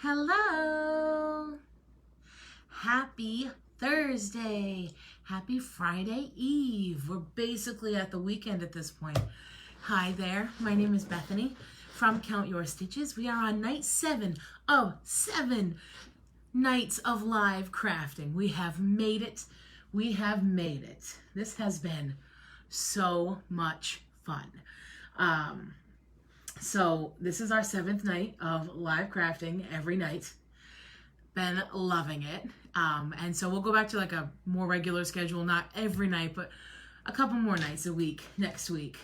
Hello. Happy Thursday. Happy Friday Eve. We're basically at the weekend at this point. Hi there. My name is Bethany from Count Your Stitches. We are on night 7 of 7 nights of live crafting. We have made it. We have made it. This has been so much fun. So this is our 7th night of live crafting every night. Been loving it. And so we'll go back to like a more regular schedule, not every night, but a couple more nights a week next week.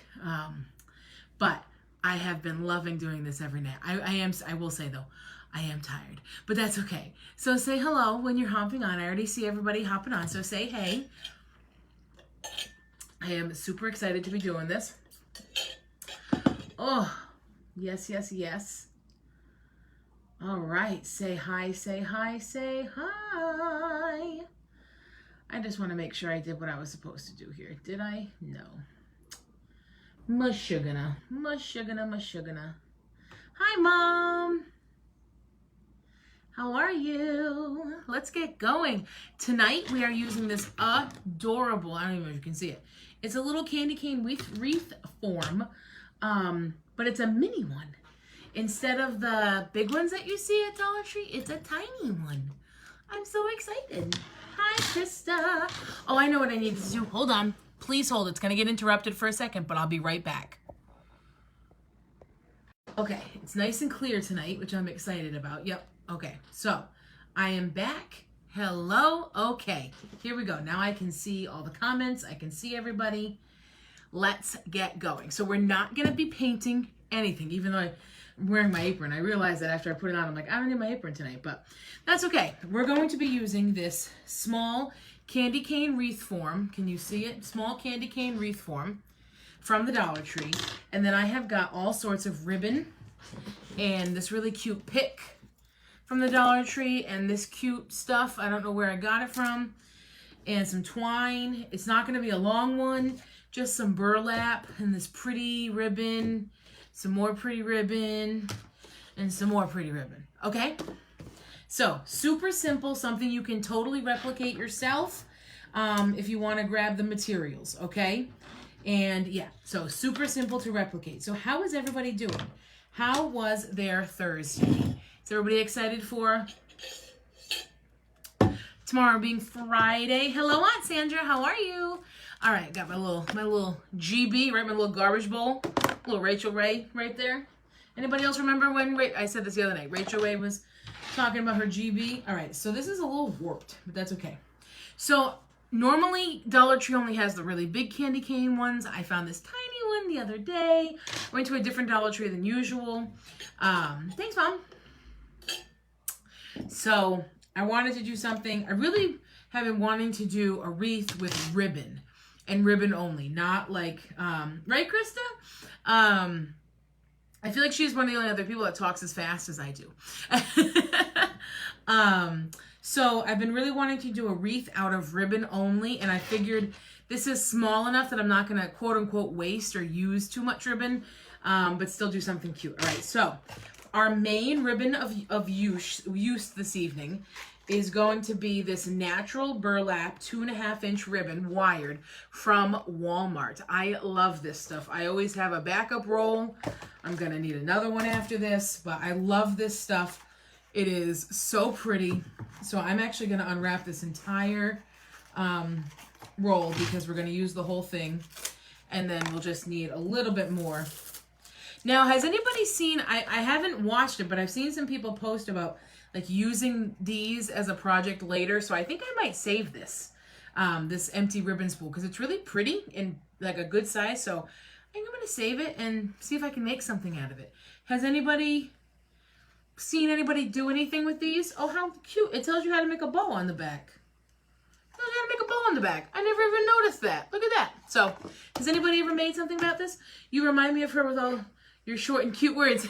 But I have been loving doing this every night. I will say though, I am tired, but that's okay. So say hello when you're hopping on. I already see everybody hopping on, so say hey. I am super excited to be doing this. Oh, yes, yes, yes. All right, say hi, say hi, say hi. I just want to make sure I did what I was supposed to do here. Did I? No. Mushugana, mushugana, mushugana. Hi, Mom. How are you? Let's get going. Tonight we are using this adorable, I don't even know if you can see it. It's a little candy cane wreath form, but it's a mini one. Instead of the big ones that you see at Dollar Tree, it's a tiny one. I'm so excited. Hi, Krista. Oh, I know what I need to do. Hold on. Please hold. It's going to get interrupted for a second, but I'll be right back. Okay, it's nice and clear tonight, which I'm excited about. Yep. Okay, so I am back. Hello. Okay, here we go. Now I can see all the comments. I can see everybody. Let's get going. So we're not going to be painting anything, even though I'm wearing my apron. I realized that after I put it on, I'm like, I don't need my apron tonight, but that's okay. We're going to be using this small candy cane wreath form. Can you see it? Small candy cane wreath form from the Dollar Tree. And then I have got all sorts of ribbon and this really cute pick from the Dollar Tree and this cute stuff. I don't know where I got it from. And some twine. It's not going to be a long one. Just some burlap and this pretty ribbon. Some more pretty ribbon. And some more pretty ribbon. Okay? So, super simple. Something you can totally replicate yourself if you want to grab the materials. Okay? And yeah, so super simple to replicate. So how is everybody doing? How was their Thursday? Is everybody excited for tomorrow being Friday? Hello, Aunt Sandra. How are you? All right, got my little GB, right? My little garbage bowl. Little Rachel Ray right there. Anybody else remember when I said this the other night? Rachel Ray was talking about her GB. All right, so this is a little warped, but that's okay. So normally Dollar Tree only has the really big candy cane ones. I found this tiny one the other day. Went to a different Dollar Tree than usual. Thanks, Mom. So I wanted to do something. I really have been wanting to do a wreath with ribbon and ribbon only, not like, right, Krista? I feel like she's one of the only other people that talks as fast as I do. So I've been really wanting to do a wreath out of ribbon only, and I figured this is small enough that I'm not going to quote unquote waste or use too much ribbon, but still do something cute. All right, so our main ribbon of use this evening is going to be this natural burlap 2.5-inch ribbon wired from Walmart. I love this stuff. I always have a backup roll. I'm gonna need another one after this, but I love this stuff. It is so pretty. So I'm actually gonna unwrap this entire roll because we're gonna use the whole thing, and then we'll just need a little bit more. Now, has anybody seen, I haven't watched it, but I've seen some people post about like using these as a project later. So I think I might save this, this empty ribbon spool, because it's really pretty and like a good size. So I think I'm going to save it and see if I can make something out of it. Has anybody seen anybody do anything with these? Oh, how cute. It tells you how to make a bow on the back. It tells you how to make a bow on the back. I never even noticed that. Look at that. So has anybody ever made something about this? You remind me of her with all your short and cute words.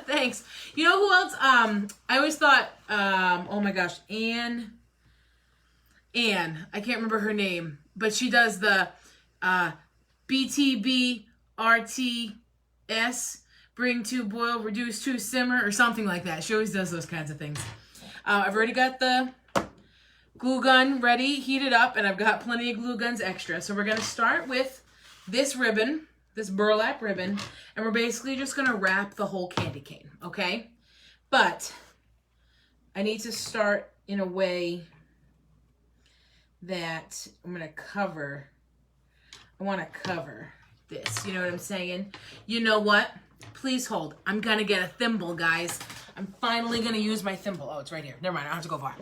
Thanks. You know who else? I always thought, oh my gosh, Anne, I can't remember her name, but she does the BTBRTS bring to boil, reduce to simmer, or something like that. She always does those kinds of things. I've already got the glue gun ready, heated up, and I've got plenty of glue guns extra. So we're going to start with this ribbon, this burlap ribbon, and we're basically just going to wrap the whole candy cane, okay? But I need to start in a way that I'm going to cover. I want to cover this. You know what I'm saying? You know what? Please hold. I'm going to get a thimble, guys. I'm finally going to use my thimble. Oh, it's right here. Never mind. I don't have to go far.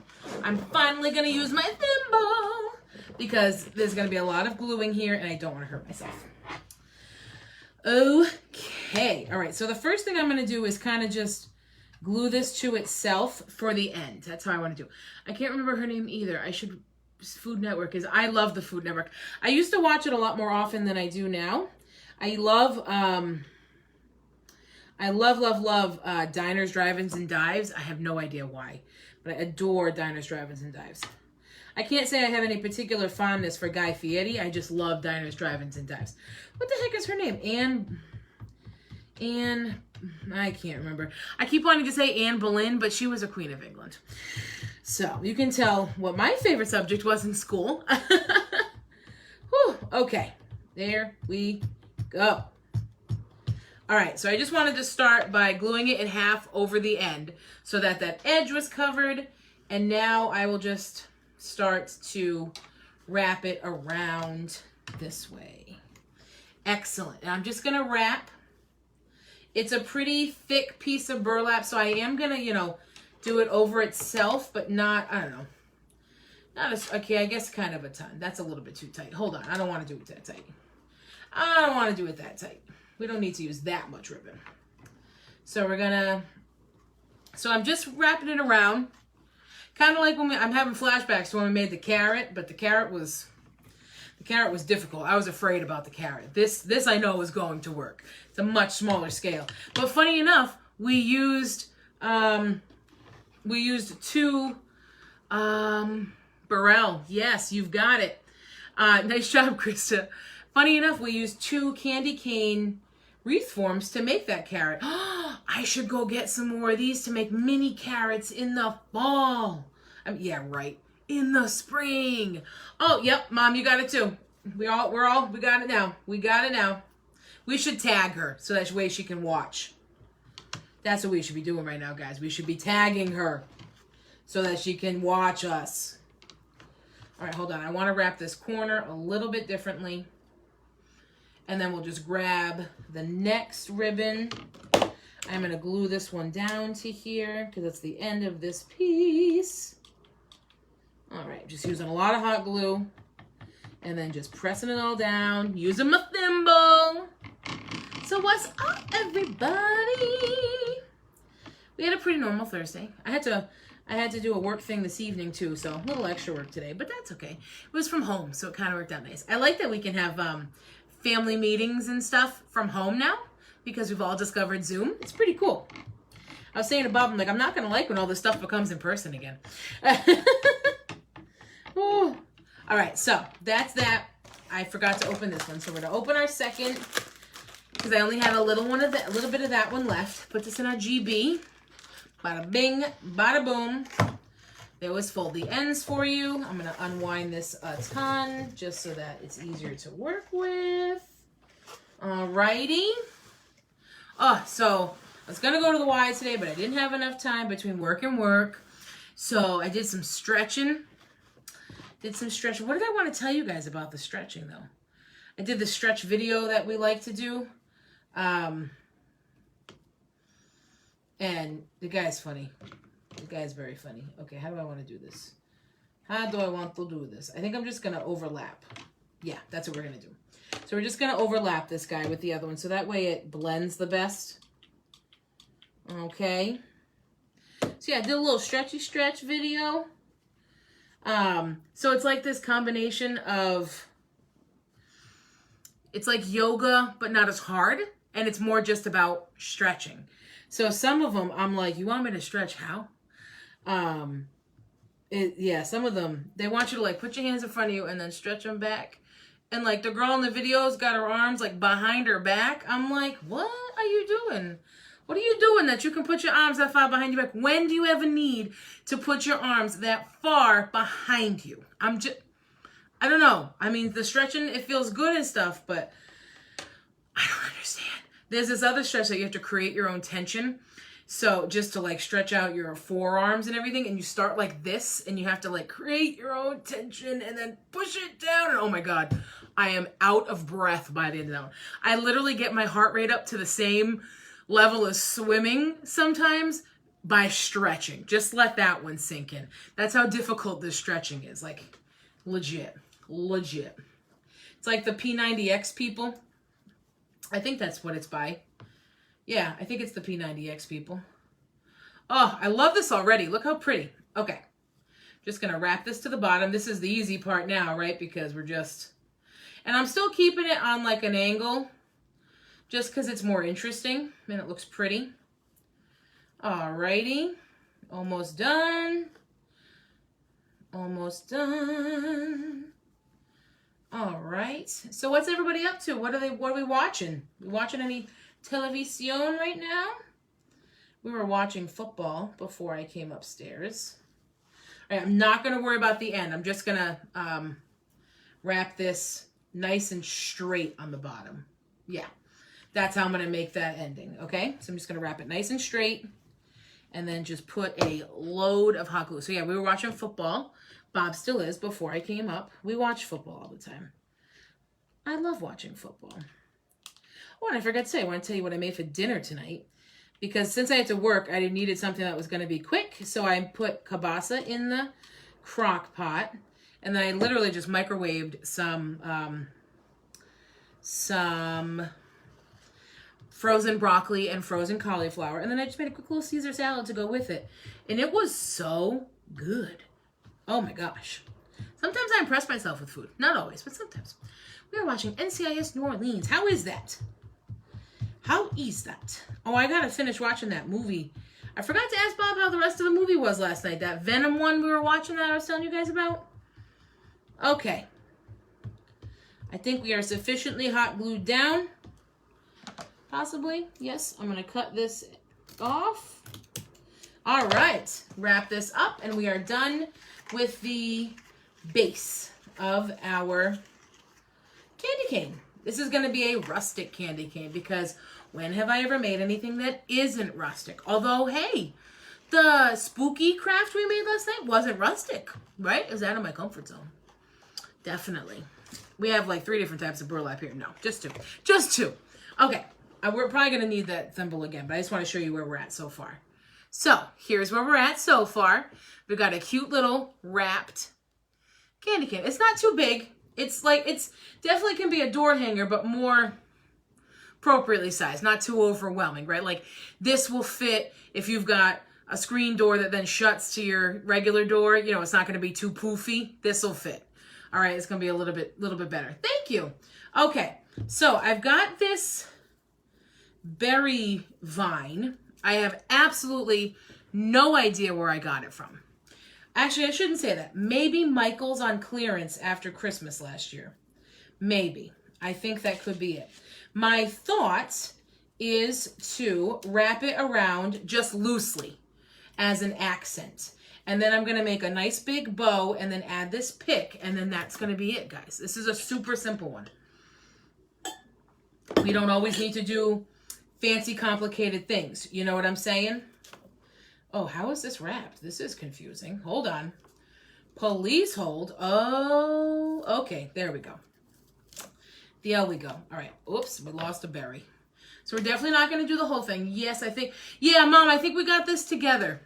I'm finally going to use my thimble because there's going to be a lot of gluing here and I don't want to hurt myself. Okay. All right. So the first thing I'm going to do is kind of just glue this to itself for the end. That's how I want to do. I can't remember her name either. Food Network is. I love the Food Network. I used to watch it a lot more often than I do now. I love Diners, Drive-Ins, and Dives. I have no idea why, but I adore Diners, Drive-Ins, and Dives. I can't say I have any particular fondness for Guy Fieri. I just love Diners, Drive-Ins, and Dives. What the heck is her name? Anne, I can't remember. I keep wanting to say Anne Boleyn, but she was a Queen of England. So you can tell what my favorite subject was in school. Whew, okay, there we go. All right, so I just wanted to start by gluing it in half over the end so that that edge was covered. And now I will just start to wrap it around this way. Excellent. And I'm just going to wrap. It's a pretty thick piece of burlap, so I am going to, do it over itself, but not, I don't know. Not as, okay, I guess kind of a ton. That's a little bit too tight. Hold on, I don't want to do it that tight. I don't want to do it that tight. We don't need to use that much ribbon. So I'm just wrapping it around. Kind of like when I'm having flashbacks to when we made the carrot, but the carrot was difficult. I was afraid about the carrot. This I know is going to work. It's a much smaller scale. But funny enough, we used two Burrell. Yes, you've got it. Nice job, Krista. Funny enough, we used 2 candy cane wreath forms to make that carrot. I should go get some more of these to make mini carrots in the fall. Yeah, right. In the spring. Oh, yep, Mom, you got it too. We got it now. We got it now. We should tag her so that way she can watch. That's what we should be doing right now, guys. We should be tagging her so that she can watch us. All right, hold on. I want to wrap this corner a little bit differently. And then we'll just grab the next ribbon. I'm going to glue this one down to here because it's the end of this piece. All right, just using a lot of hot glue. And then just pressing it all down. Using my thimble. So what's up, everybody? We had a pretty normal Thursday. I had to do a work thing this evening too, so a little extra work today, but that's okay. It was from home, so it kind of worked out nice. I like that we can have family meetings and stuff from home now because we've all discovered Zoom. It's pretty cool. I was saying to Bob, I'm like, I'm not going to like when all this stuff becomes in person again. Ooh. All right, so that's that. I forgot to open this one, so we're going to open our second because I only had a little bit of that one left. Put this in our GB. Bada bing, bada boom. They always fold the ends for you. I'm going to unwind this a ton just so that it's easier to work with. Alrighty. Oh, so I was going to go to the Y today, but I didn't have enough time between work and work. So I did some stretching. What did I want to tell you guys about the stretching, though? I did the stretch video that we like to do. And the guy's funny. The guy's very funny. Okay, how do I want to do this? How do I want to do this? I think I'm just going to overlap. Yeah, that's what we're going to do. So we're just going to overlap this guy with the other one. So that way it blends the best. Okay. So yeah, I did a little stretchy stretch video. So it's like this combination of, it's like yoga, but not as hard. And it's more just about stretching. So some of them, I'm like, you want me to stretch how? Yeah, some of them, they want you to like put your hands in front of you and then stretch them back And like the girl in the video's got her arms like behind her back. I'm like, what are you doing? What are you doing that you can put your arms that far behind your back? When do you ever need to put your arms that far behind you? I don't know. I mean, the stretching, it feels good and stuff, but I don't understand. There's this other stretch that you have to create your own tension. So just to like stretch out your forearms and everything, and you start like this, and you have to like create your own tension and then push it down. And oh my God, I am out of breath by the end of that one. I literally get my heart rate up to the same level as swimming sometimes by stretching. Just let that one sink in. That's how difficult this stretching is. Like legit. It's like the P90X people. I think that's what it's by. Yeah, I think it's the P90X people. Oh, I love this already. Look how pretty. Okay. Just going to wrap this to the bottom. This is the easy part now, right? Because we're just... And I'm still keeping it on like an angle. Just because it's more interesting. And it looks pretty. Alrighty. Almost done. Almost done. Alright. So what's everybody up to? What are we watching? We watching any... television right now? We were watching football before I came upstairs. All right, I'm not going to worry about the end. I'm just going to wrap this nice and straight on the bottom. Yeah, that's how I'm going to make that ending, okay? So I'm just going to wrap it nice and straight and then just put a load of hot glue. So yeah, we were watching football. Bob still is before I came up. We watch football all the time. I love watching football. Oh, and I forgot to say, I want to tell you what I made for dinner tonight. Because since I had to work, I needed something that was going to be quick. So I put kielbasa in the crock pot. And then I literally just microwaved some frozen broccoli and frozen cauliflower. And then I just made a quick little Caesar salad to go with it. And it was so good. Oh my gosh. Sometimes I impress myself with food. Not always, but sometimes. We are watching NCIS New Orleans. How is that? How is that? Oh, I gotta finish watching that movie. I forgot to ask Bob how the rest of the movie was last night. That Venom one we were watching that I was telling you guys about. Okay. I think we are sufficiently hot glued down. Possibly. Yes, I'm gonna cut this off. All right. Wrap this up and we are done with the base of our candy cane. This is going to be a rustic candy cane because when have I ever made anything that isn't rustic? Although, hey, the spooky craft we made last night wasn't rustic, right? It was out of my comfort zone. Definitely. We have like 3 different types of burlap here. No, just 2. Just 2. Okay. We're probably going to need that thimble again, but I just want to show you where we're at so far. So, here's where we're at so far. We've got a cute little wrapped candy cane. It's not too big. It's like, it's definitely can be a door hanger, but more appropriately sized, not too overwhelming, right? Like this will fit if you've got a screen door that then shuts to your regular door. You know, it's not going to be too poofy. This will fit. All right, it's going to be a little bit better. Thank you. Okay, so I've got this berry vine. I have absolutely no idea where I got it from. Actually, I shouldn't say that. Maybe Michael's on clearance after Christmas last year. Maybe. I think that could be it. My thought is to wrap it around just loosely as an accent. And then I'm going to make a nice big bow and then add this pick. And then that's going to be it, guys. This is a super simple one. We don't always need to do fancy, complicated things. You know what I'm saying? Oh, how is this wrapped? This is confusing. Hold on. Please hold. Oh, okay. There we go. There we go. All right. Oops, we lost a berry. So we're definitely not going to do the whole thing. Yes, I think. Yeah, Mom, I think we got this together.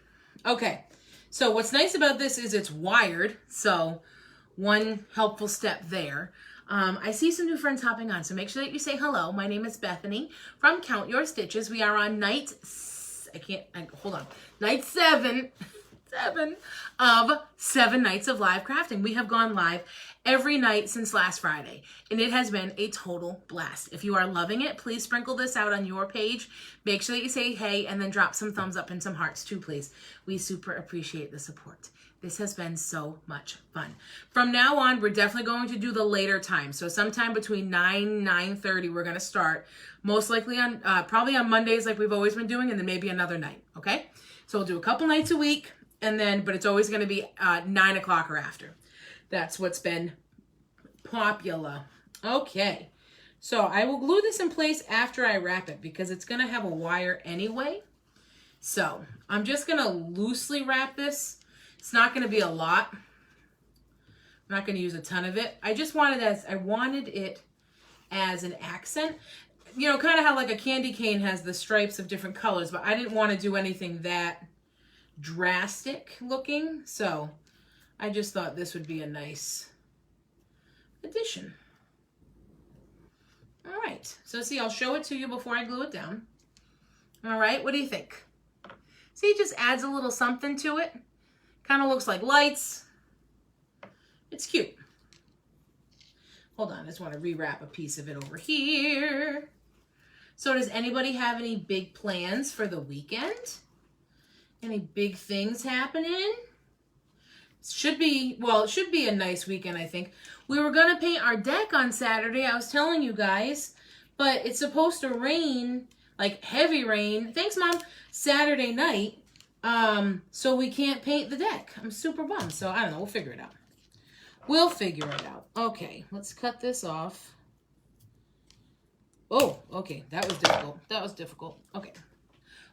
Okay. So what's nice about this is it's wired. So one helpful step there. I see some new friends hopping on, so make sure that you say hello. My name is Bethany from Count Your Stitches. We are on night... hold on. Night 7. of 7 nights of live crafting. We have gone live every night since last Friday, and it has been a total blast. If you are loving it, please sprinkle this out on your page. Make sure that you say hey, and then drop some thumbs up and some hearts too, please. We super appreciate the support. This has been so much fun. From now on, we're definitely going to do the later time. So sometime between 9 and 9:30, we're going to start. Most likely on, probably on Mondays like we've always been doing, and then maybe another night, okay? So we'll do a couple nights a week, and then, but it's always going to be 9 o'clock or after. That's what's been popular. Okay, so I will glue this in place after I wrap it because it's going to have a wire anyway. So I'm just going to loosely wrap this. It's not going to be a lot. I'm not going to use a ton of it. I just wanted it as an accent. You know, kind of how like a candy cane has the stripes of different colors, but I didn't want to do anything that drastic looking. So I just thought this would be a nice addition. All right. So see, I'll show it to you before I glue it down. All right. What do you think? See, it just adds a little something to it. Kind of looks like lights. It's cute. Hold on, I just want to rewrap a piece of it over here. So does anybody have any big plans for the weekend? Any big things happening? Should be, well, it should be a nice weekend, I think. We were going to paint our deck on Saturday, I was telling you guys, but it's supposed to rain, like heavy rain. Thanks, Mom. Saturday night. So we can't paint the deck. I'm super bummed. So I don't know. We'll figure it out. We'll figure it out. Okay, let's cut this off. Oh, okay. That was difficult. That was difficult. Okay.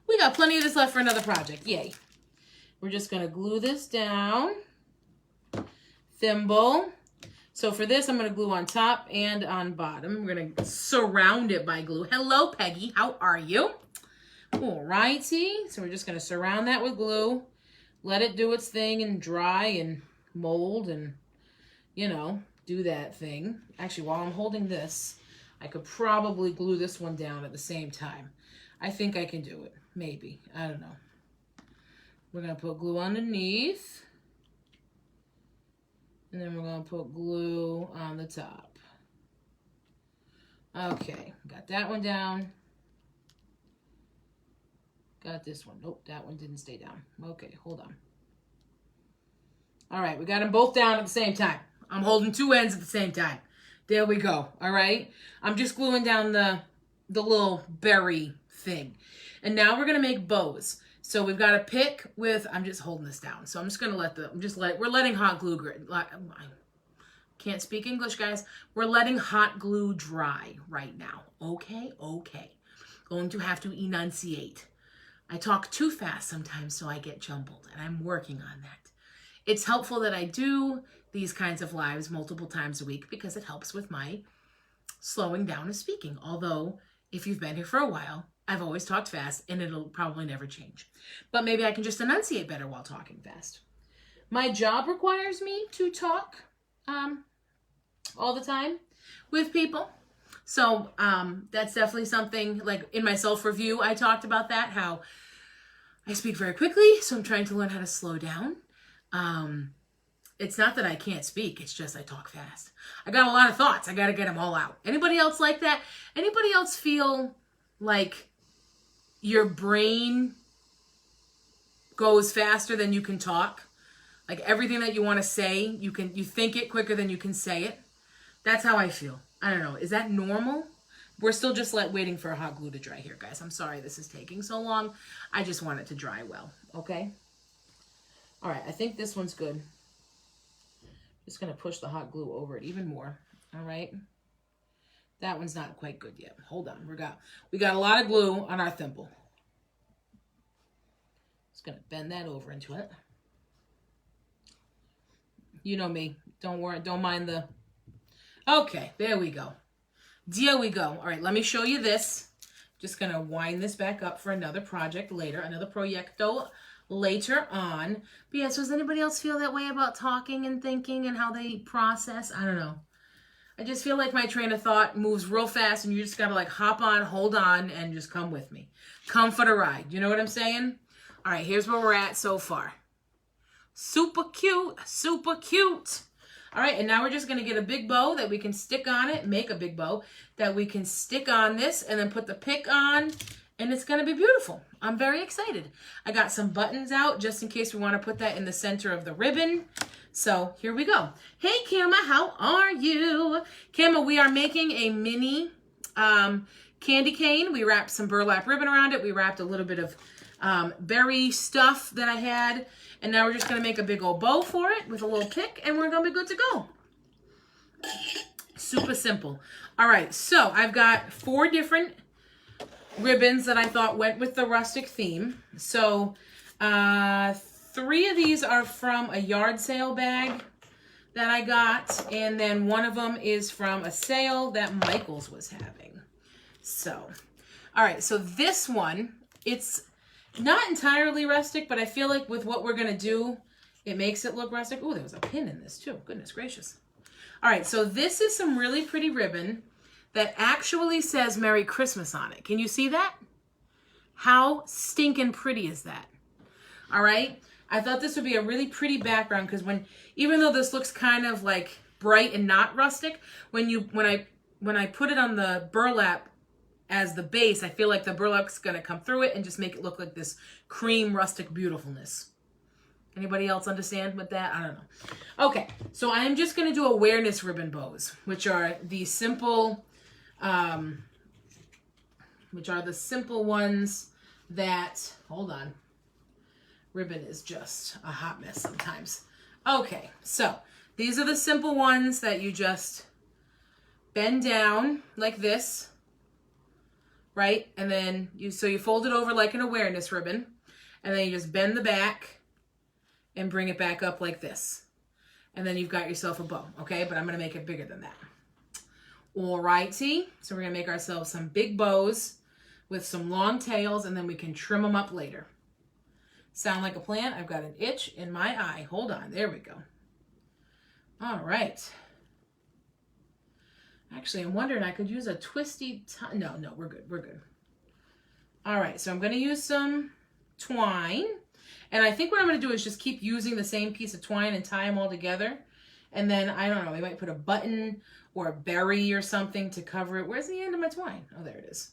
We got plenty of this left for another project. Yay. We're just going to glue this down. Thimble. So for this, I'm going to glue on top and on bottom. We're going to surround it by glue. Hello, Peggy. How are you? Alrighty, so we're just going to surround that with glue, let it do its thing and dry and mold and, you know, do that thing. Actually, while I'm holding this, I could probably glue this one down at the same time. I think I can do it. Maybe. I don't know. We're going to put glue underneath. And then we're going to put glue on the top. Okay, got that one down. Got this one. Nope, that one didn't stay down. Okay, hold on. All right, we got them both down at the same time. I'm holding two ends at the same time. There we go. All right. I'm just gluing down the little berry thing. And now we're going to make bows. So we've got a pick with, I'm just holding this down. So I'm just going to we're letting hot glue, I can't speak English, guys. We're letting hot glue dry right now. Okay. Okay. Going to have to enunciate. I talk too fast sometimes, so I get jumbled, and I'm working on that. It's helpful that I do these kinds of lives multiple times a week because it helps with my slowing down of speaking. Although, if you've been here for a while, I've always talked fast, and it'll probably never change. But maybe I can just enunciate better while talking fast. My job requires me to talk all the time with people. So that's definitely something, like in my self-review, I talked about that, how I speak very quickly, so I'm trying to learn how to slow down. It's not that I can't speak, it's just I talk fast. I got a lot of thoughts, I got to get them all out. Anybody else like that? Anybody else feel like your brain goes faster than you can talk? Like everything that you want to say, you think it quicker than you can say it? That's how I feel. I don't know. Is that normal? We're still just waiting for a hot glue to dry here, guys. I'm sorry this is taking so long. I just want it to dry well, okay? All right, I think this one's good. Just going to push the hot glue over it even more, all right? That one's not quite good yet. Hold on. We got a lot of glue on our thimble. Just going to bend that over into it. You know me. Don't worry. Don't mind the... Okay, there we go. There we go. All right, let me show you this. Just going to wind this back up for another project later, another proyecto later on. But yeah, so does anybody else feel that way about talking and thinking and how they process? I don't know. I just feel like my train of thought moves real fast and you just got to like hop on, hold on, and just come with me. Come for the ride. You know what I'm saying? All right, here's where we're at so far. Super cute, super cute. All right, and now we're just gonna get a big bow that we can stick on it, make a big bow that we can stick on this and then put the pick on, and it's gonna be beautiful. I'm very excited. I got some buttons out just in case we wanna put that in the center of the ribbon. So here we go. Hey, Kama, how are you? Kama, we are making a mini candy cane. We wrapped some burlap ribbon around it. We wrapped a little bit of berry stuff that I had. And now we're just going to make a big old bow for it with a little pick, and we're going to be good to go. Super simple. All right, so I've got 4 different ribbons that I thought went with the rustic theme. So 3 of these are from a yard sale bag that I got, and then one of them is from a sale that Michael's was having. So, all right, so this one, it's not entirely rustic, but I feel like with what we're going to do, it makes it look rustic. Oh, there was a pin in this too. Goodness gracious. All right, so this is some really pretty ribbon that actually says Merry Christmas on it. Can you see that? How stinking pretty is that? All right. I thought this would be a really pretty background because even though this looks kind of like bright and not rustic, when I put it on the burlap as the base, I feel like the burlap's gonna come through it and just make it look like this cream rustic beautifulness. Anybody else understand with that? I don't know. Okay, so I'm just gonna do awareness ribbon bows, which are the simple, ones that, hold on. Ribbon is just a hot mess sometimes. Okay, so these are the simple ones that you just bend down like this, right? And then you fold it over like an awareness ribbon, and then you just bend the back and bring it back up like this. And then you've got yourself a bow, okay? But I'm gonna make it bigger than that. All righty, so we're gonna make ourselves some big bows with some long tails, and then we can trim them up later. Sound like a plan? I've got an itch in my eye. Hold on, there we go. All right. Actually, I'm wondering, I could use a twisty, no, we're good, we're good. All right, so I'm gonna use some twine. And I think what I'm gonna do is just keep using the same piece of twine and tie them all together. And then, I don't know, we might put a button or a berry or something to cover it. Where's the end of my twine? Oh, there it is.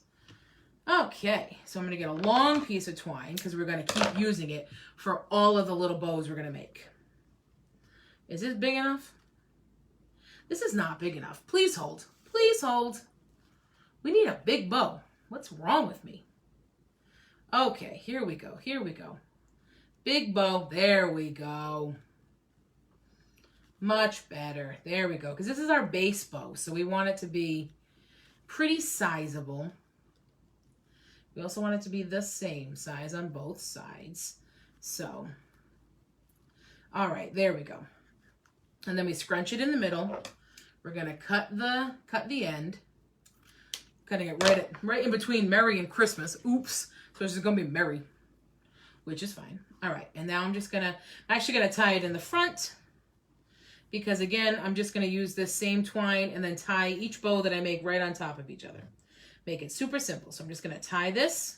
Okay, so I'm gonna get a long piece of twine because we're gonna keep using it for all of the little bows we're gonna make. Is this big enough? This is not big enough. Please hold. Please hold. We need a big bow. What's wrong with me? Okay, here we go. Here we go. Big bow. There we go. Much better. There we go. Because this is our base bow, so we want it to be pretty sizable. We also want it to be the same size on both sides. So, all right, there we go. And then we scrunch it in the middle. We're gonna cut the end, cutting it right in between Merry and Christmas. Oops. So it's just gonna be Merry, which is fine. All right, and now I'm actually gonna tie it in the front because again, I'm just gonna use this same twine and then tie each bow that I make right on top of each other. Make it super simple. So I'm just gonna tie this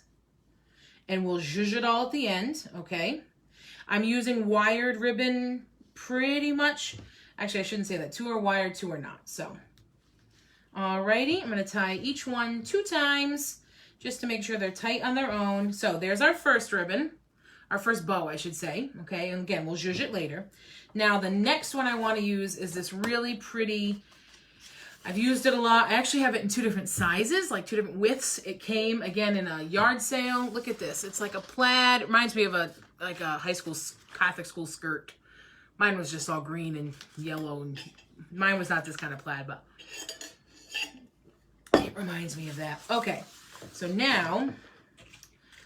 and we'll zhuzh it all at the end, okay? I'm using wired ribbon pretty much. Actually, I shouldn't say that. 2 are wired, 2 are not. So, alrighty, I'm gonna tie each one 2 times just to make sure they're tight on their own. So there's our first ribbon, our first bow, I should say, okay? And again, we'll zhuzh it later. Now, the next one I wanna use is this really pretty, I've used it a lot. I actually have it in 2 different sizes, like 2 different widths. It came, again, in a yard sale. Look at this. It's like a plaid. It reminds me of a high school, Catholic school skirt. Mine was just all green and yellow, and mine was not this kind of plaid, but it reminds me of that. Okay, so now I'm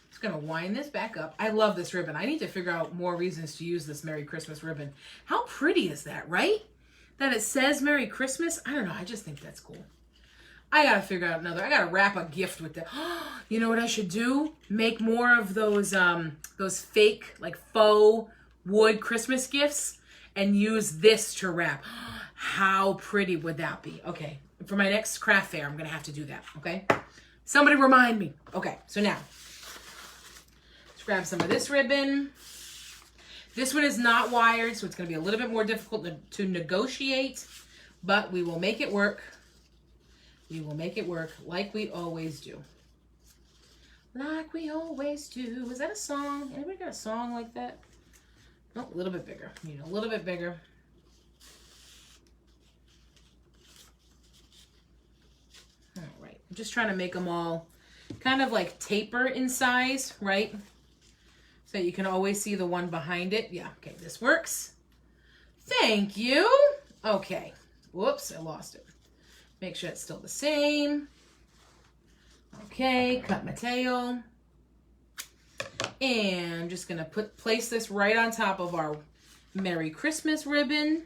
just gonna wind this back up. I love this ribbon. I need to figure out more reasons to use this Merry Christmas ribbon. How pretty is that, right? That it says Merry Christmas. I don't know, I just think that's cool. I gotta figure out another. I gotta wrap a gift with that. You know what I should do? Make more of those fake, like faux wood Christmas gifts and use this to wrap. How pretty would that be? Okay, for my next craft fair, I'm gonna have to do that, okay? Somebody remind me. Okay, so now, let's grab some of this ribbon. This one is not wired, so it's going to be a little bit more difficult to negotiate, but we will make it work. We will make it work like we always do. Like we always do. Is that a song? Anybody got a song like that? No, a little bit bigger. You know, a little bit bigger. All right. I'm just trying to make them all kind of like taper in size, right? So you can always see the one behind it. Yeah, okay, this works. Thank you. Okay. Whoops, I lost it. Make sure it's still the same. Okay, cut my tail. And I'm just gonna place this right on top of our Merry Christmas ribbon.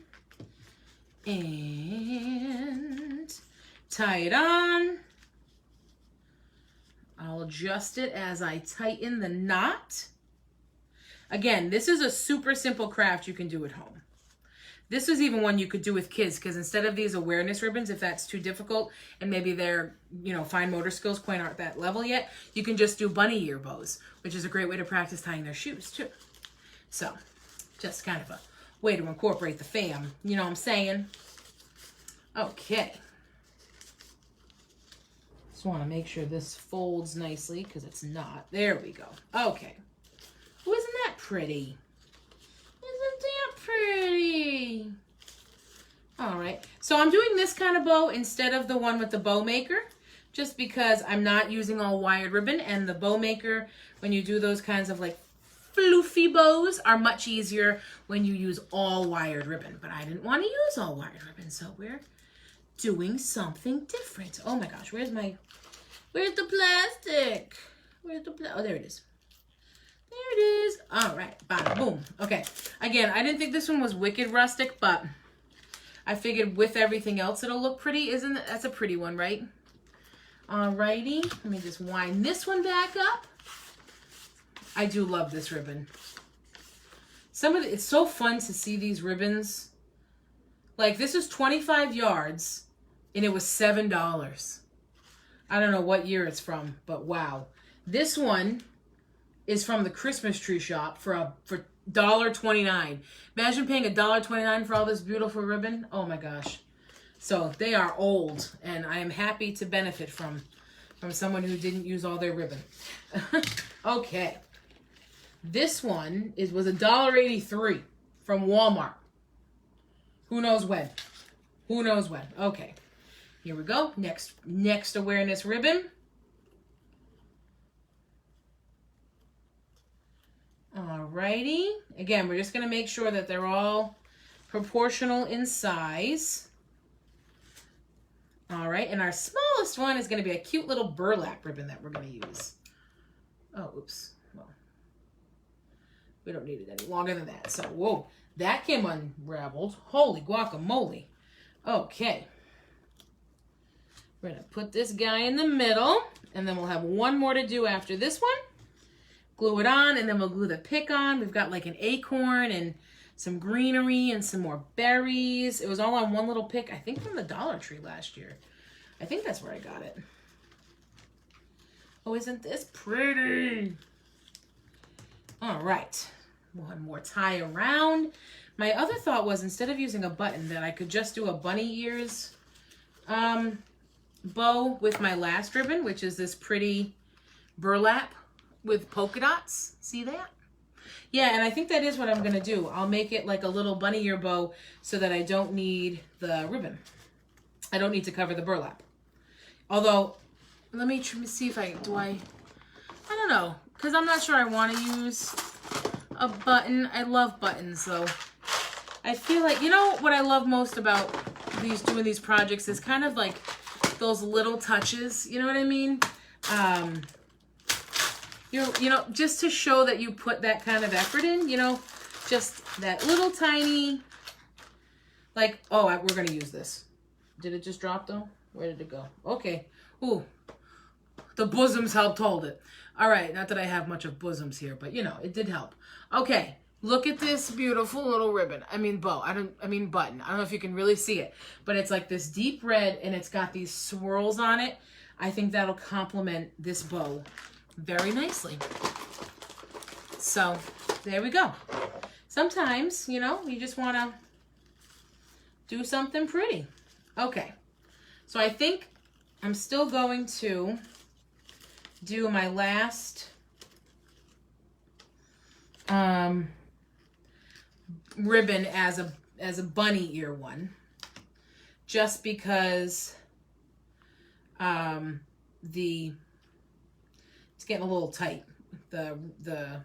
And tie it on. I'll adjust it as I tighten the knot. Again, this is a super simple craft you can do at home. This is even one you could do with kids, because instead of these awareness ribbons, if that's too difficult and maybe their, fine motor skills quite aren't that level yet, you can just do bunny ear bows, which is a great way to practice tying their shoes too. So, just kind of a way to incorporate the fam, you know what I'm saying? Okay. Just want to make sure this folds nicely, because it's not. There we go. Okay. Oh, isn't that pretty? Isn't that pretty? All right. So I'm doing this kind of bow instead of the one with the bow maker, just because I'm not using all wired ribbon, and the bow maker, when you do those kinds of like floofy bows, are much easier when you use all wired ribbon. But I didn't want to use all wired ribbon, so we're doing something different. Oh my gosh, where's the plastic? Oh, there it is. There it is. All right, bada boom. Okay, again, I didn't think this one was wicked rustic, but I figured with everything else it'll look pretty. That's a pretty one, right? Alrighty, let me just wind this one back up. I do love this ribbon. It's so fun to see these ribbons. Like, this is 25 yards, and it was $7. I don't know what year it's from, but wow. This one is from the Christmas tree shop for $1.29. Imagine paying $1.29 for all this beautiful ribbon. Oh my gosh. So they are old, and I am happy to benefit from someone who didn't use all their ribbon. Okay. This one was $1.83 from Walmart. Who knows when? Who knows when? Okay. Here we go. Next awareness ribbon. Alrighty. Again, we're just going to make sure that they're all proportional in size. Alright, and our smallest one is going to be a cute little burlap ribbon that we're going to use. Oh, oops. Well, we don't need it any longer than that. So, whoa, that came unraveled. Holy guacamole. Okay. We're going to put this guy in the middle, and then we'll have one more to do after this one. Glue it on, and then we'll glue the pick on. We've got like an acorn and some greenery and some more berries. It was all on one little pick, I think from the Dollar Tree last year. I think that's where I got it. Oh, isn't this pretty? All right. One more tie around. My other thought was, instead of using a button, that I could just do a bunny ears bow with my last ribbon, which is this pretty burlap with polka dots. See that? Yeah, and I think that is what I'm going to do. I'll make it like a little bunny ear bow so that I don't need the ribbon. I don't need to cover the burlap. Although, let me see if I don't know, because I'm not sure I want to use a button. I love buttons, though. I feel like, what I love most about doing these projects is kind of like those little touches, you know what I mean? Just to show that you put that kind of effort in, just that little tiny, like, oh, we're going to use this. Did it just drop, though? Where did it go? Okay. Ooh, the bosoms helped hold it. All right, not that I have much of bosoms here, but, it did help. Okay, look at this beautiful little ribbon. I mean bow. Button. I don't know if you can really see it, but it's like this deep red, and it's got these swirls on it. I think that'll complement this bow very nicely. So there we go. sometimes, you know, you just want to do something pretty. Okay, so I think I'm still going to do my last ribbon as a bunny ear one, just because it's getting a little tight, the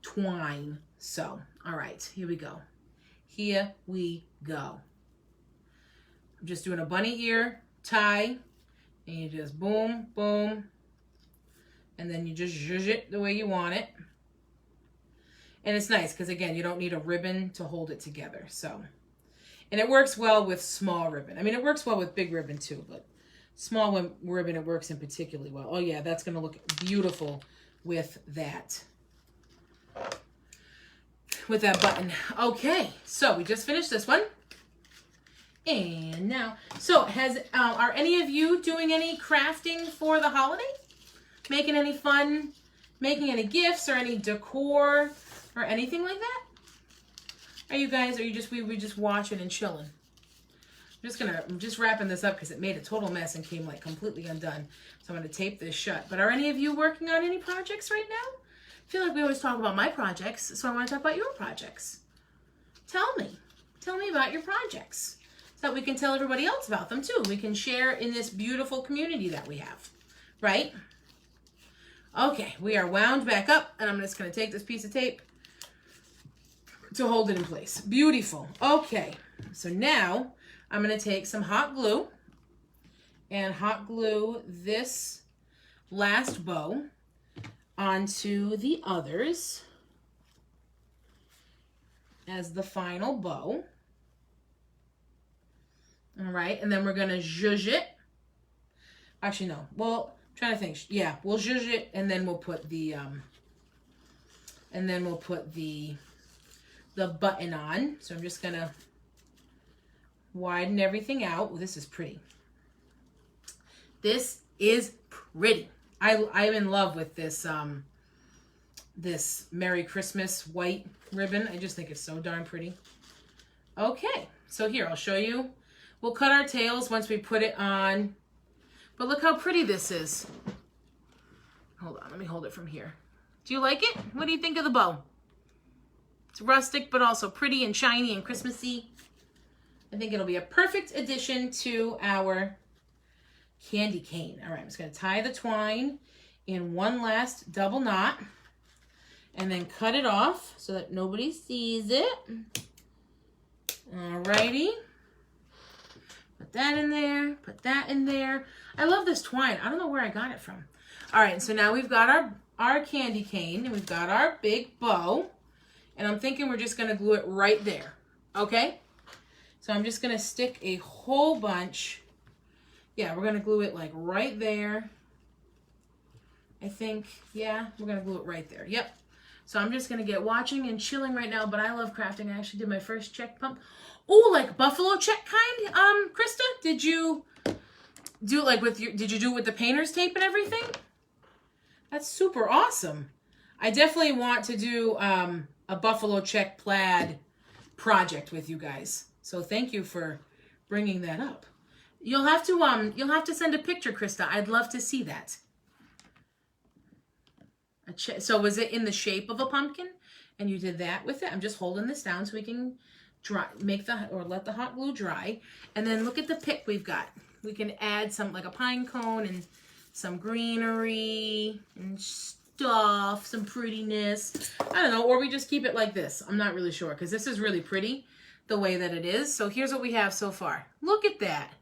twine. So, all right, here we go. Here we go. I'm just doing a bunny ear tie, and you just boom, boom, and then you just zhuzh it the way you want it. And it's nice because, again, you don't need a ribbon to hold it together. So, and it works well with small ribbon. I mean, it works well with big ribbon too, but small ribbon, it works in particularly well. Oh yeah, that's going to look beautiful with that. With that button. Okay, so we just finished this one. And now, so are any of you doing any crafting for the holiday? Making any fun, making any gifts or any decor or anything like that? Are you just, we just watching and chilling? I'm just wrapping this up because it made a total mess and came like completely undone. So I'm going to tape this shut. But are any of you working on any projects right now? I feel like we always talk about my projects, so I want to talk about your projects. Tell me about your projects so that we can tell everybody else about them too. We can share in this beautiful community that we have, right? Okay, we are wound back up, and I'm just going to take this piece of tape to hold it in place. Beautiful. Okay, so now I'm going to take some hot glue and hot glue this last bow onto the others as the final bow. All right, and then we're going to zhuzh it. Actually, no. Well, I'm trying to think. Yeah, we'll zhuzh it, and then we'll put the button on. So I'm just going to widen everything out. Oh, this is pretty. This is pretty. I'm in love with this this Merry Christmas white ribbon. I just think it's so darn pretty. Okay, so here, I'll show you. We'll cut our tails once we put it on. But look how pretty this is. Hold on, let me hold it from here. Do you like it? What do you think of the bow? It's rustic, but also pretty and shiny and Christmassy. I think it'll be a perfect addition to our candy cane. All right, I'm just going to tie the twine in one last double knot and then cut it off so that nobody sees it. All righty. Put that in there. Put that in there. I love this twine. I don't know where I got it from. All right, so now we've got our candy cane and we've got our big bow. And I'm thinking we're just going to glue it right there. Okay? So I'm just going to stick a whole bunch. Yeah, we're going to glue it like right there. I think, yeah, we're going to glue it right there. Yep. So I'm just going to get watching and chilling right now, but I love crafting. I actually did my first check pump. Oh, like buffalo check kind? Krista, did you do it like did you do it with the painter's tape and everything? That's super awesome. I definitely want to do a buffalo check plaid project with you guys. So thank you for bringing that up. You'll have to send a picture, Krista. I'd love to see that. So was it in the shape of a pumpkin and you did that with it? I'm just holding this down so we can let the hot glue dry. And then look at the pick we've got. We can add some like a pine cone and some greenery and stuff, some prettiness. I don't know, or we just keep it like this. I'm not really sure because this is really pretty the way that it is. So here's what we have so far. Look at that.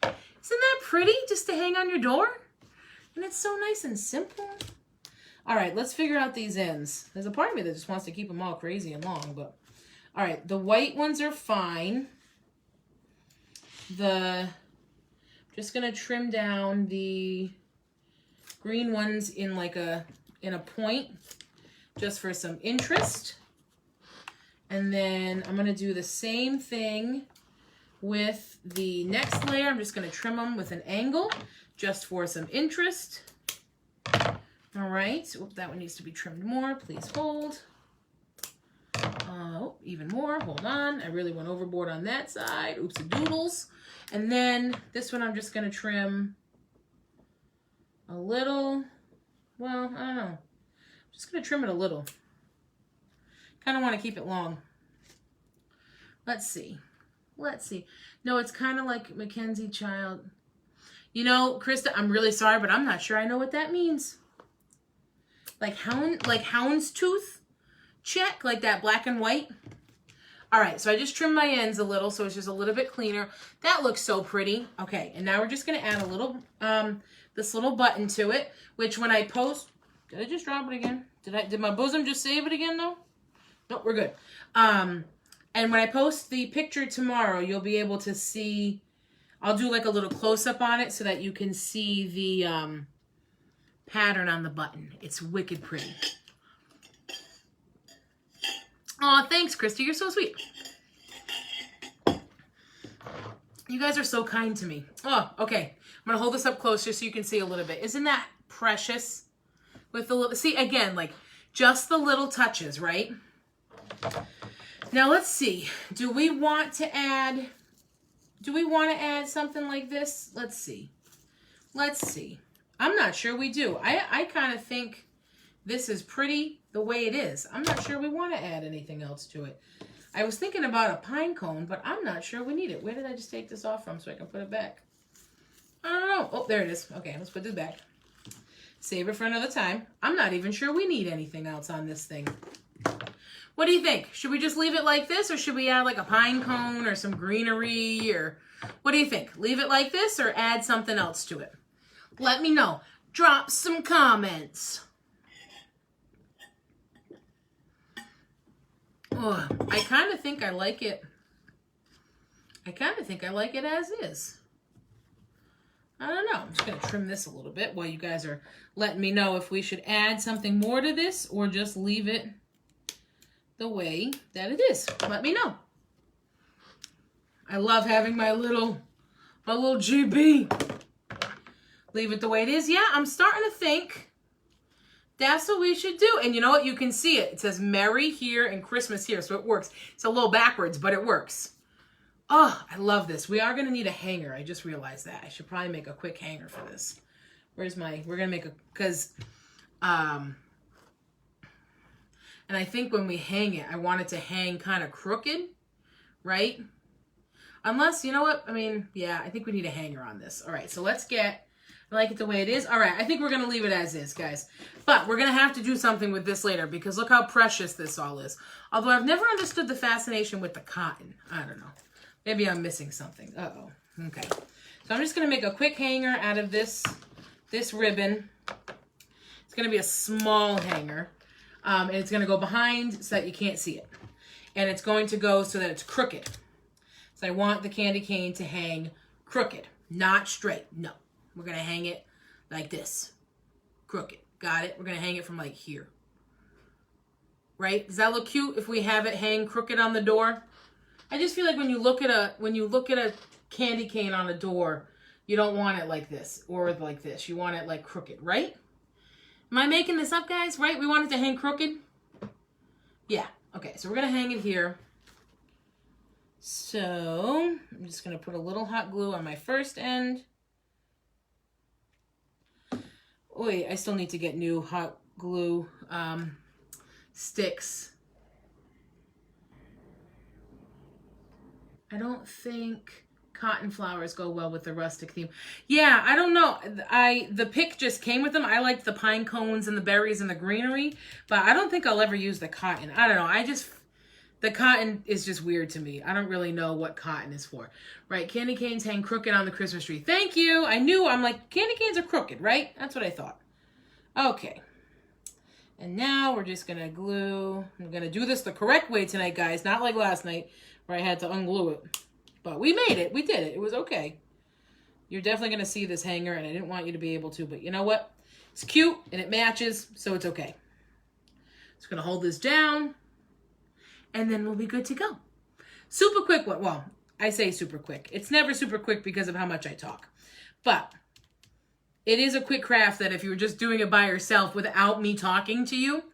Isn't that pretty just to hang on your door? And it's so nice and simple. All right, let's figure out these ends. There's a part of me that just wants to keep them all crazy and long, but all right, the white ones are fine. Just gonna trim down the green ones in like in a point just for some interest. And then I'm gonna do the same thing with the next layer. I'm just gonna trim them with an angle just for some interest. All right, oop, that one needs to be trimmed more, please hold. Oh, even more. Hold on. I really went overboard on that side. Oopsie doodles. And then this one I'm just going to trim a little. Well, I don't know. I'm just going to trim it a little. Kind of want to keep it long. Let's see. Let's see. No, it's kind of like Mackenzie Child. You know, Krista, I'm really sorry, but I'm not sure I know what that means. Like houndstooth check, like that black and white. All right, so I just trimmed my ends a little, so it's just a little bit cleaner. That looks so pretty. Okay, and now we're just gonna add a little, this little button to it, which when I post, did I just drop it again? Did my bosom just save it again though? Nope, we're good. And when I post the picture tomorrow, you'll be able to see, I'll do like a little close-up on it so that you can see the pattern on the button. It's wicked pretty. Aw, thanks, Christy. You're so sweet. You guys are so kind to me. Oh, okay. I'm going to hold this up closer so you can see a little bit. Isn't that precious? With the little, see, again, like just the little touches, right? Now, let's see. Do we want to add something like this? Let's see. Let's see. I'm not sure we do. I kind of think this is pretty the way it is. I'm not sure we want to add anything else to it. I was thinking about a pine cone, but I'm not sure we need it. Where did I just take this off from so I can put it back? I don't know. Oh, there it is. Okay, let's put this back. Save it for another time. I'm not even sure we need anything else on this thing. What do you think? Should we just leave it like this, or should we add like a pine cone or some greenery, or what do you think? Leave it like this or add something else to it? Let me know. Drop some comments. Oh, I kind of think I like it. I kind of think I like it as is. I don't know. I'm just going to trim this a little bit while you guys are letting me know if we should add something more to this or just leave it the way that it is. Let me know. I love having my little GB. Leave it the way it is. Yeah, I'm starting to think that's what we should do. And you know what? You can see it. It says Merry here and Christmas here, so it works. It's a little backwards, but it works. Oh, I love this. We are going to need a hanger. I just realized that. I should probably make a quick hanger for this. Where's my, we're going to make a, because, and I think when we hang it, I want it to hang kind of crooked, right? Unless, you know what? I mean, yeah, I think we need a hanger on this. All right, so let's get, I like it the way it is. All right, I think we're going to leave it as is, guys. But we're going to have to do something with this later because look how precious this all is. Although I've never understood the fascination with the cotton. I don't know. Maybe I'm missing something. Uh-oh. Okay. So I'm just going to make a quick hanger out of this ribbon. It's going to be a small hanger. And it's going to go behind so that you can't see it. And it's going to go so that it's crooked. So I want the candy cane to hang crooked, not straight. No. We're going to hang it like this. Crooked. Got it? We're going to hang it from like here. Right? Does that look cute if we have it hang crooked on the door? I just feel like when you look at a candy cane on a door, you don't want it like this or like this. You want it like crooked, right? Am I making this up, guys? Right? We want it to hang crooked? Yeah. Okay, so we're going to hang it here. So I'm just going to put a little hot glue on my first end. Wait, I still need to get new hot glue sticks. I don't think cotton flowers go well with the rustic theme. Yeah, I don't know. The pick just came with them. I liked the pine cones and the berries and the greenery, but I don't think I'll ever use the cotton. I don't know. The cotton is just weird to me. I don't really know what cotton is for. Right, candy canes hang crooked on the Christmas tree. Thank you. I'm like, candy canes are crooked, right? That's what I thought. Okay. And now we're just going to glue. I'm going to do this the correct way tonight, guys. Not like last night where I had to unglue it. But we made it. We did it. It was okay. You're definitely going to see this hanger, and I didn't want you to be able to. But you know what? It's cute, and it matches, so it's okay. Just going to hold this down, and then we'll be good to go. Super quick one. Well, I say super quick. It's never super quick because of how much I talk. But it is a quick craft that if you were just doing it by yourself without me talking to you,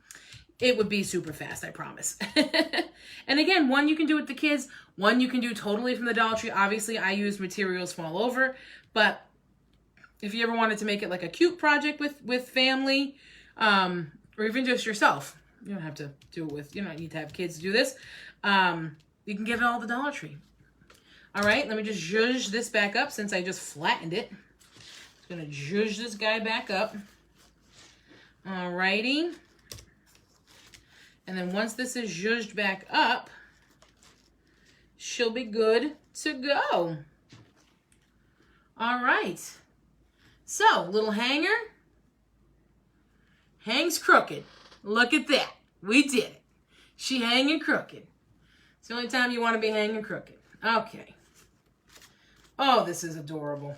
it would be super fast, I promise. And again, one you can do with the kids, one you can do totally from the Dollar Tree. Obviously, I use materials from all over, but if you ever wanted to make it like a cute project with family, or even just yourself, you don't have to do it with, you don't need to have kids to do this. You can get it all at the Dollar Tree. All right, let me just zhuzh this back up since I just flattened it. I'm gonna zhuzh this guy back up. All righty. And then once this is zhuzhed back up, she'll be good to go. All right. So, little hanger. Hangs crooked. Look at that. We did it. She hanging crooked. It's the only time you want to be hanging crooked. Okay. Oh, this is adorable.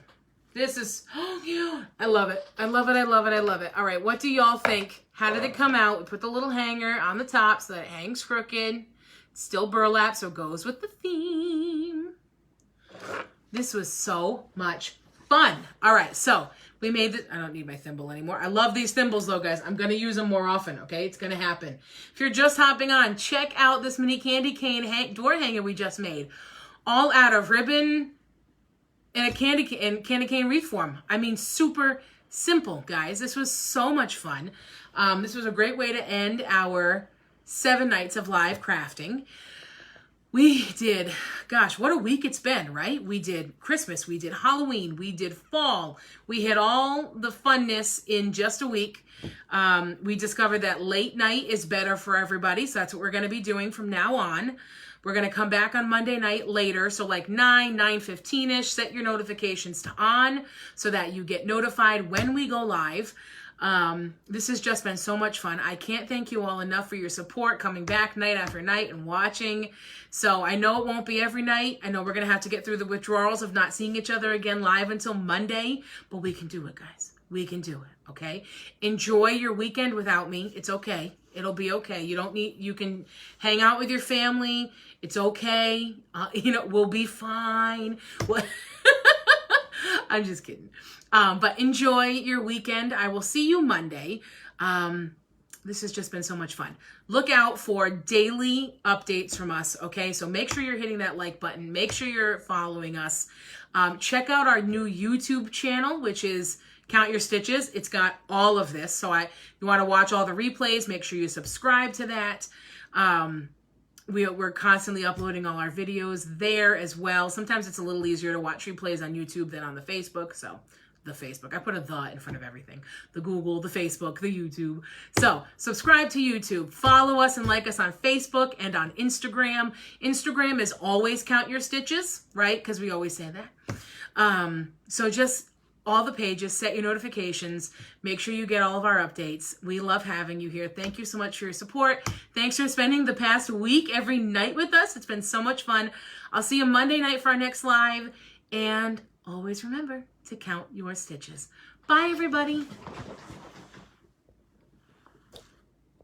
This is, oh, yeah. I love it. I love it. I love it. I love it. All right. What do y'all think? How did it come out? We put the little hanger on the top so that it hangs crooked. It's still burlap, so it goes with the theme. This was so much fun. All right. So we made this. I don't need my thimble anymore. I love these thimbles though, guys. I'm going to use them more often. Okay. It's going to happen. If you're just hopping on, check out this mini candy cane door hanger we just made. All out of ribbon and a candy cane wreath form. I mean, super simple, guys. This was so much fun. This was a great way to end our 7 nights of live crafting. We did, gosh, what a week it's been, right? We did Christmas, we did Halloween, we did fall. We had all the funness in just a week. We discovered that late night is better for everybody, so that's what we're going to be doing from now on. We're going to come back on Monday night later, so like 9:15-ish. Set your notifications to on so that you get notified when we go live. This has just been so much fun. I can't thank you all enough for your support, coming back night after night and watching. So I know it won't be every night. I know we're going to have to get through the withdrawals of not seeing each other again live until Monday, but we can do it, guys. We can do it, okay? Enjoy your weekend without me. It's okay. It'll be okay. You can hang out with your family. It's okay. We'll be fine. I'm just kidding. But enjoy your weekend. I will see you Monday. This has just been so much fun. Look out for daily updates from us, okay? So make sure you're hitting that like button. Make sure you're following us. Check out our new YouTube channel, which is Count Your Stitches. It's got all of this. So you want to watch all the replays, make sure you subscribe to that. We're constantly uploading all our videos there as well. Sometimes it's a little easier to watch replays on YouTube than on the Facebook. So the Facebook, I put a "the" in front of everything. The Google, the Facebook, the YouTube. So subscribe to YouTube. Follow us and like us on Facebook and on Instagram. Instagram is always Count Your Stitches, right? Because we always say that. So just all the pages, set your notifications, make sure you get all of our updates. We love having you here. Thank you so much for your support. Thanks for spending the past week every night with us. It's been so much fun. I'll see you Monday night for our next live. And always remember to count your stitches. Bye, everybody.